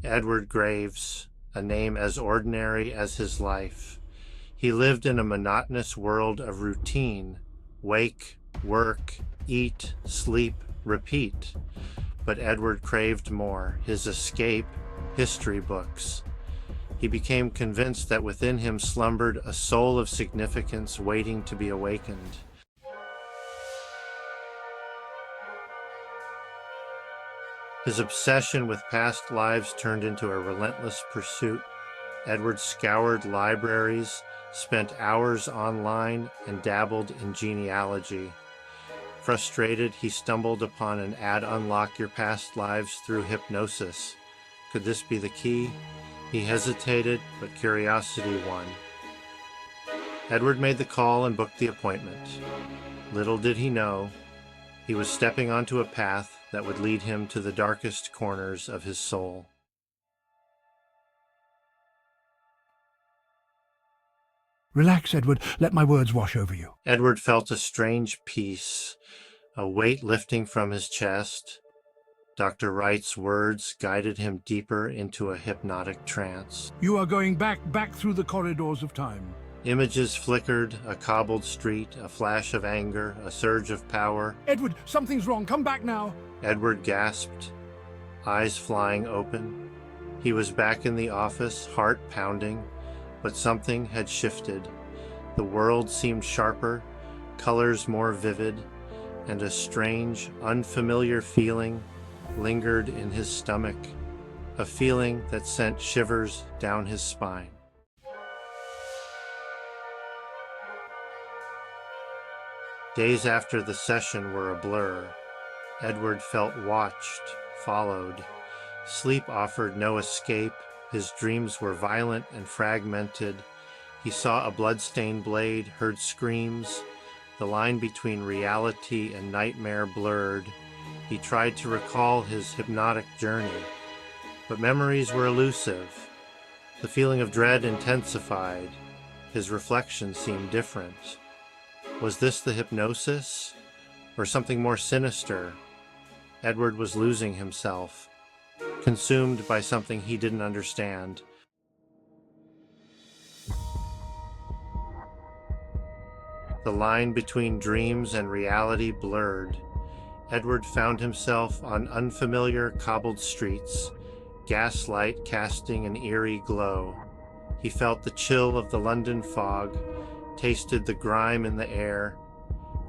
Edward Graves, a name as ordinary as his life. He lived in a monotonous world of routine: wake, work, eat, sleep, repeat. But Edward craved more, his escape, history books. He became convinced that within him slumbered a soul of significance waiting to be awakened. His obsession with past lives turned into a relentless pursuit. Edward scoured libraries, spent hours online, and dabbled in genealogy. Frustrated, he stumbled upon an ad: unlock your past lives through hypnosis. Could this be the key? He hesitated, but curiosity won. Edward made the call and booked the appointment. Little did he know, he was stepping onto a path that would lead him to the darkest corners of his soul. Relax, Edward. Let my words wash over you. Edward felt a strange peace, a weight lifting from his chest. Dr. Wright's words guided him deeper into a hypnotic trance. You are going back through the corridors of time. Images flickered: a cobbled street, a flash of anger, a surge of power. Edward, something's wrong. Come back now. Edward gasped, eyes flying open. He was back in the office, heart pounding, but something had shifted. The world seemed sharper, colors more vivid, and a strange, unfamiliar feeling lingered in his stomach, a feeling that sent shivers down his spine. Days after the session were a blur. Edward felt watched, followed. Sleep offered no escape. His dreams were violent and fragmented. He saw a blood-stained blade, heard screams. The line between reality and nightmare blurred. He tried to recall his hypnotic journey, but memories were elusive. The feeling of dread intensified. His reflection seemed different. Was this the hypnosis, or something more sinister? Edward was losing himself, consumed by something he didn't understand. The line between dreams and reality blurred. Edward found himself on unfamiliar cobbled streets, gaslight casting an eerie glow. He felt the chill of the London fog, tasted the grime in the air.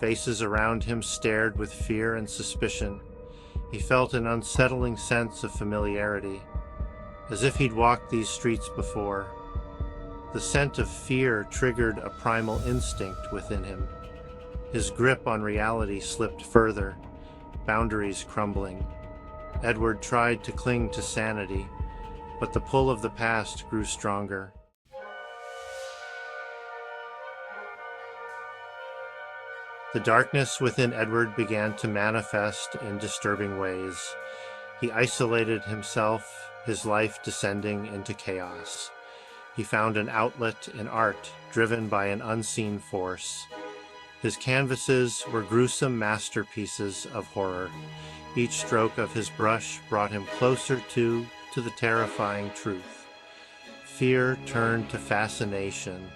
Faces around him stared with fear and suspicion. He felt an unsettling sense of familiarity, as if he'd walked these streets before. The scent of fear triggered a primal instinct within him. His grip on reality slipped further, boundaries crumbling. Edward tried to cling to sanity, but the pull of the past grew stronger. The darkness within Edward began to manifest in disturbing ways. He isolated himself, his life descending into chaos. He found an outlet in art, driven by an unseen force. His canvases were gruesome masterpieces of horror. Each stroke of his brush brought him closer to the terrifying truth. Fear turned to fascination,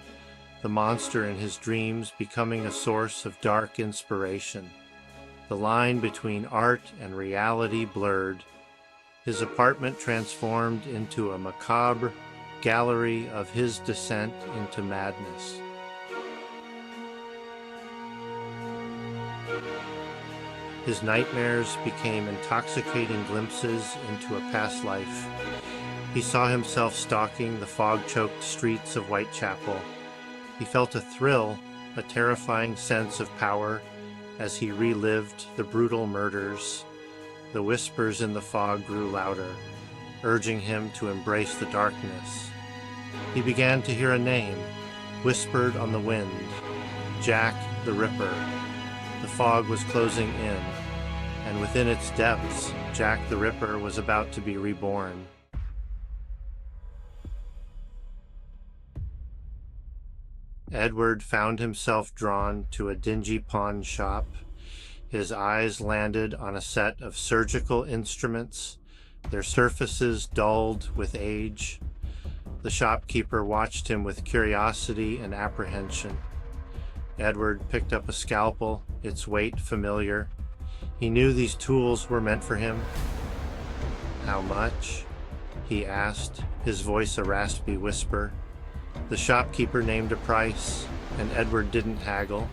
the monster in his dreams becoming a source of dark inspiration. The line between art and reality blurred. His apartment transformed into a macabre gallery of his descent into madness. His nightmares became intoxicating glimpses into a past life. He saw himself stalking the fog-choked streets of Whitechapel. He felt a thrill, a terrifying sense of power, as he relived the brutal murders. The whispers in the fog grew louder, urging him to embrace the darkness. He began to hear a name, whispered on the wind: Jack the Ripper. The fog was closing in, and within its depths, Jack the Ripper was about to be reborn. Edward found himself drawn to a dingy pawn shop. His eyes landed on a set of surgical instruments, their surfaces dulled with age. The shopkeeper watched him with curiosity and apprehension. Edward picked up a scalpel, its weight familiar. He knew these tools were meant for him. "How much?" he asked, his voice a raspy whisper. The shopkeeper named a price, and Edward didn't haggle.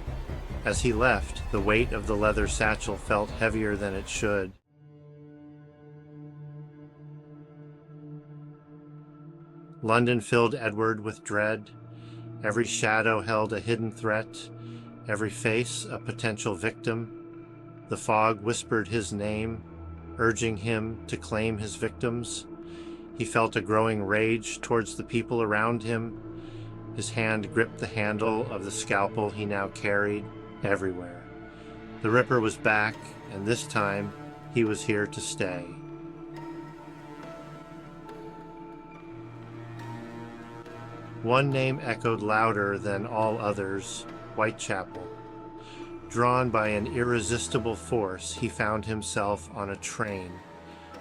As he left, the weight of the leather satchel felt heavier than it should. London filled Edward with dread. Every shadow held a hidden threat, every face a potential victim. The fog whispered his name, urging him to claim his victims. He felt a growing rage towards the people around him. His hand gripped the handle of the scalpel he now carried everywhere. The Ripper was back, and this time he was here to stay. One name echoed louder than all others: Whitechapel. Drawn by an irresistible force, he found himself on a train.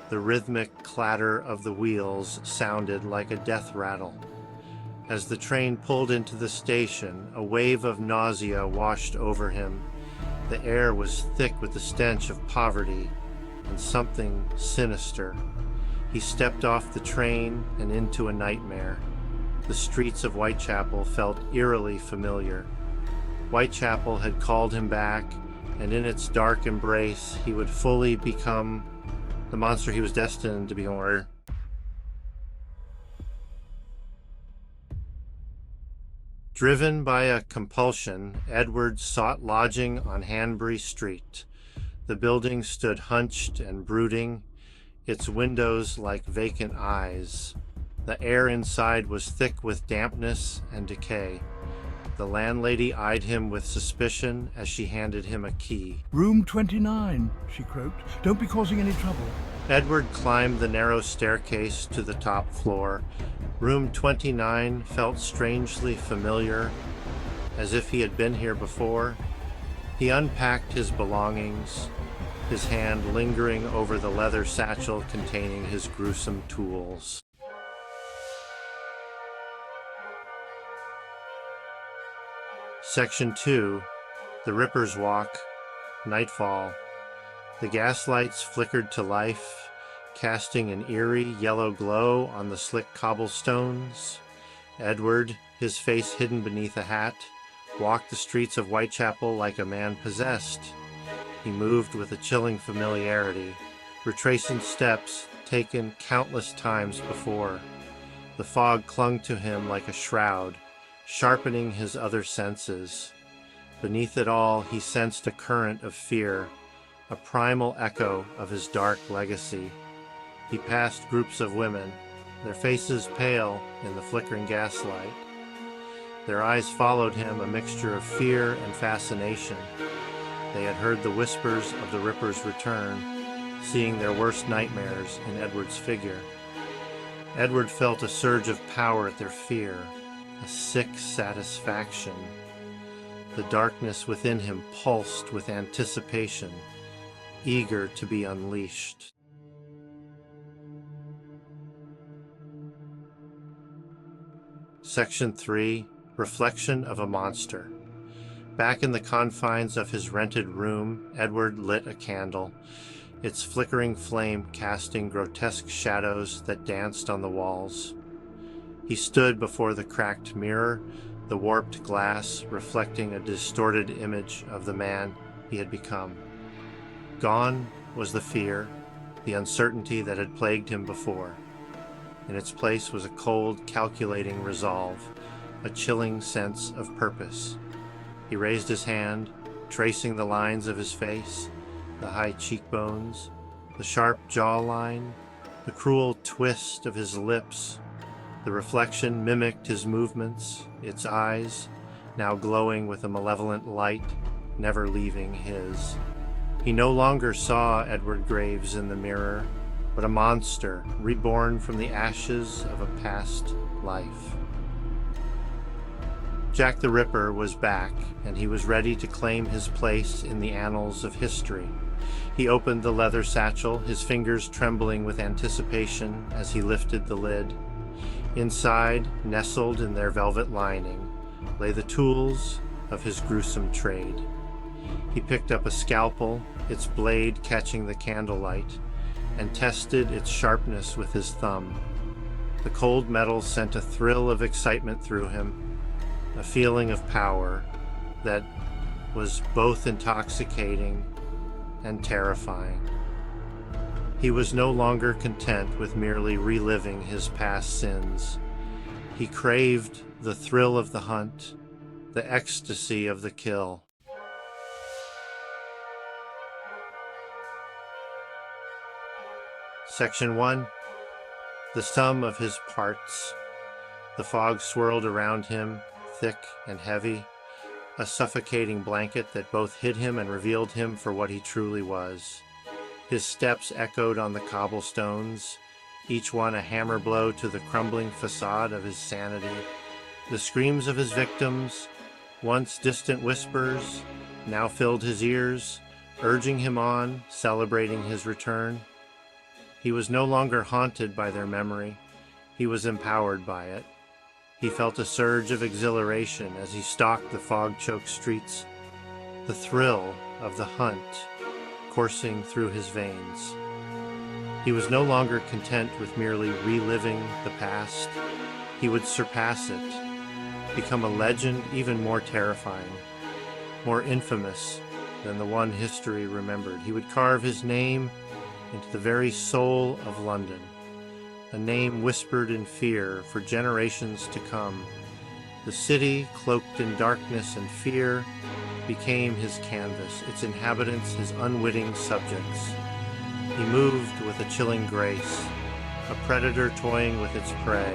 The rhythmic clatter of the wheels sounded like a death rattle. As the train pulled into the station, a wave of nausea washed over him. The air was thick with the stench of poverty and something sinister. He stepped off the train and into a nightmare. The streets of Whitechapel felt eerily familiar. Whitechapel had called him back, and in its dark embrace he would fully become the monster he was destined to become. Driven by a compulsion, Edward sought lodging on Hanbury Street. The building stood hunched and brooding, its windows like vacant eyes. The air inside was thick with dampness and decay. The landlady eyed him with suspicion as she handed him a key. "Room 29, she croaked. "Don't be causing any trouble." Edward climbed the narrow staircase to the top floor. Room 29 felt strangely familiar, as if he had been here before. He unpacked his belongings, his hand lingering over the leather satchel containing his gruesome tools. Section 2, The Ripper's Walk, Nightfall. The gaslights flickered to life, casting an eerie yellow glow on the slick cobblestones. Edward, his face hidden beneath a hat, walked the streets of Whitechapel like a man possessed. He moved with a chilling familiarity, retracing steps taken countless times before. The fog clung to him like a shroud, sharpening his other senses. Beneath it all, he sensed a current of fear, a primal echo of his dark legacy. He passed groups of women, their faces pale in the flickering gaslight. Their eyes followed him, a mixture of fear and fascination. They had heard the whispers of the Ripper's return, seeing their worst nightmares in Edward's figure. Edward felt a surge of power at their fear, a sick satisfaction. The darkness within him pulsed with anticipation, eager to be unleashed. Section 3, Reflection of a Monster. Back in the confines of his rented room, Edward lit a candle, its flickering flame casting grotesque shadows that danced on the walls. He stood before the cracked mirror, the warped glass reflecting a distorted image of the man he had become. Gone was the fear, the uncertainty that had plagued him before. In its place was a cold, calculating resolve, a chilling sense of purpose. He raised his hand, tracing the lines of his face, the high cheekbones, the sharp jawline, the cruel twist of his lips. The reflection mimicked his movements, its eyes, now glowing with a malevolent light, never leaving his. He no longer saw Edward Graves in the mirror, but a monster reborn from the ashes of a past life. Jack the Ripper was back, and he was ready to claim his place in the annals of history. He opened the leather satchel, his fingers trembling with anticipation as he lifted the lid. Inside, nestled in their velvet lining, lay the tools of his gruesome trade. He picked up a scalpel, its blade catching the candlelight, and tested its sharpness with his thumb. The cold metal sent a thrill of excitement through him, a feeling of power that was both intoxicating and terrifying. He was no longer content with merely reliving his past sins. He craved the thrill of the hunt, the ecstasy of the kill. Section 1. The sum of his parts. The fog swirled around him, thick and heavy, a suffocating blanket that both hid him and revealed him for what he truly was. His steps echoed on the cobblestones, each one a hammer blow to the crumbling facade of his sanity. The screams of his victims, once distant whispers, now filled his ears, urging him on, celebrating his return. He was no longer haunted by their memory. He was empowered by it. He felt a surge of exhilaration as he stalked the fog-choked streets, the thrill of the hunt coursing through his veins. He was no longer content with merely reliving the past. He would surpass it, become a legend even more terrifying, more infamous than the one history remembered. He would carve his name into the very soul of London, a name whispered in fear for generations to come. The city, cloaked in darkness and fear, became his canvas, its inhabitants his unwitting subjects. He moved with a chilling grace, a predator toying with its prey,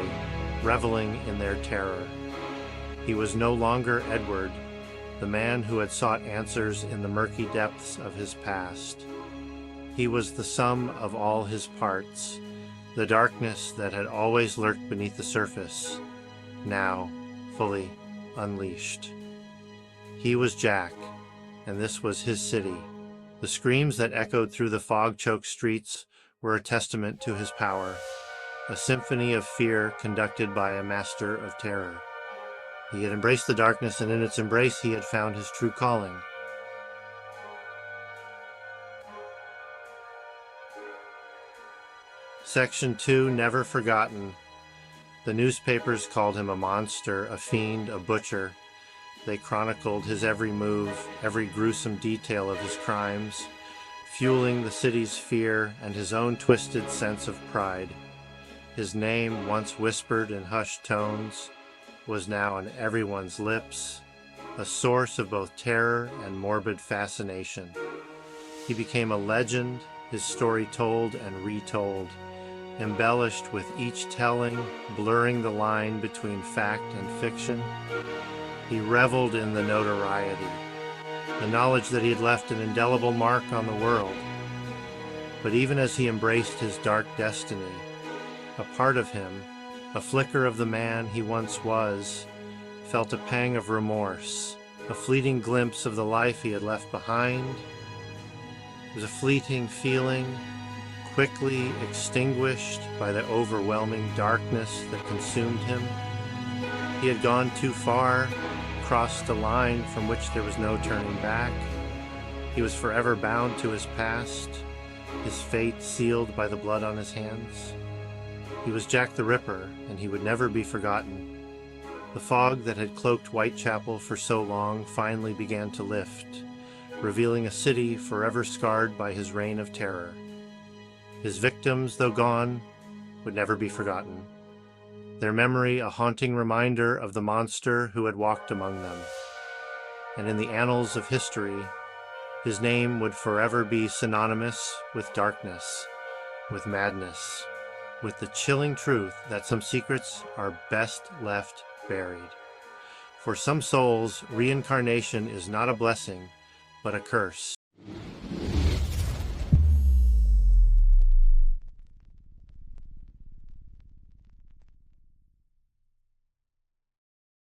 reveling in their terror. He was no longer Edward, the man who had sought answers in the murky depths of his past. He was the sum of all his parts, the darkness that had always lurked beneath the surface, now fully unleashed. He was Jack, and this was his city. The screams that echoed through the fog-choked streets were a testament to his power, a symphony of fear conducted by a master of terror. He had embraced the darkness, and in its embrace he had found his true calling. Section 2, Never Forgotten. The newspapers called him a monster, a fiend, a butcher. They chronicled his every move, every gruesome detail of his crimes, fueling the city's fear and his own twisted sense of pride. His name, once whispered in hushed tones, was now on everyone's lips, a source of both terror and morbid fascination. He became a legend, his story told and retold, embellished with each telling, blurring the line between fact and fiction. He reveled in the notoriety, the knowledge that he had left an indelible mark on the world. But even as he embraced his dark destiny, a part of him, a flicker of the man he once was, felt a pang of remorse, a fleeting glimpse of the life he had left behind. It was a fleeting feeling, quickly extinguished by the overwhelming darkness that consumed him. He had gone too far, crossed a line from which there was no turning back. He was forever bound to his past, his fate sealed by the blood on his hands. He was Jack the Ripper, and he would never be forgotten. The fog that had cloaked Whitechapel for so long finally began to lift, revealing a city forever scarred by his reign of terror. His victims, though gone, would never be forgotten, their memory a haunting reminder of the monster who had walked among them. And in the annals of history, his name would forever be synonymous with darkness, with madness, with the chilling truth that some secrets are best left buried. For some souls, reincarnation is not a blessing, but a curse.